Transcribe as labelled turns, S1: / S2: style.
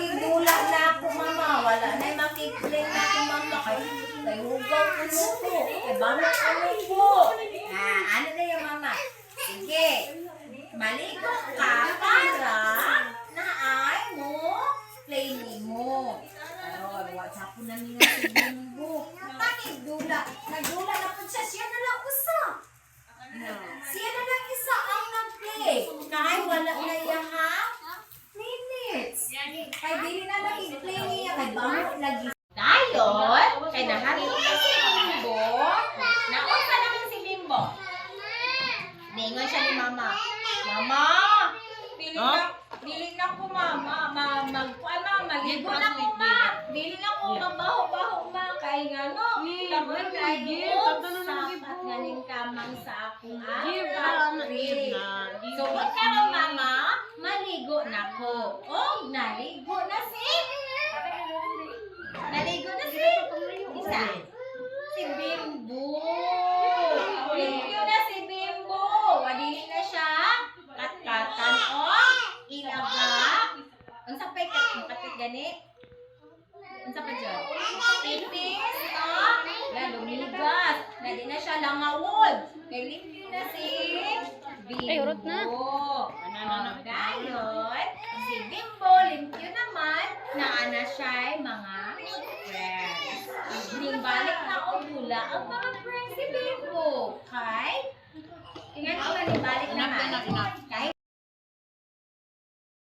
S1: makidula na ako, mama. Wala na makikling na ako, mama. Kay hugaw ko nuto. Kay bangot ko nuto. Ano na yung mama? Sige. Maligo ka para na ay mo play mo. Ayun, WhatsApp ko na niya si Bimbo. Nakakidula. Nagdula na po siya. Siya na lang usa. Siya na lang isa ang nag-play. Kahit wala na yan ha? Minutes. Kay dili na lang i-play niya. Kay bangot lagi. Dayon, kay naharito na si Bimbo. Naunsa naman si Bimbo. Ningon siya ni mama. Mama! Dili na ko mama. Maligo na ko ma. Dili na ko mabaho-baho ma. Kay nga no. Tapos kayo. Sapat nga ning kamang sa akong rib. So, karon mama, maligo na ko. Oh, naligo na si isa. Si Bimbo. Limpyo na si Bimbo. Wadili na siya. Katkatan o ilaga. Unsa pa'y katkatan gani? Unsa pa dyan? Tipis o lumiligas. Nadi na siya langawod. Kay limpyo na si Bimbo.
S2: Ay, urot na.
S1: Dayon, si Bimbo, limpyo naman. Naana siya mga friends. Ning balik na o dula ang mga friends si Bimbo. Kay? Tingnan ko na balik naman. Kahit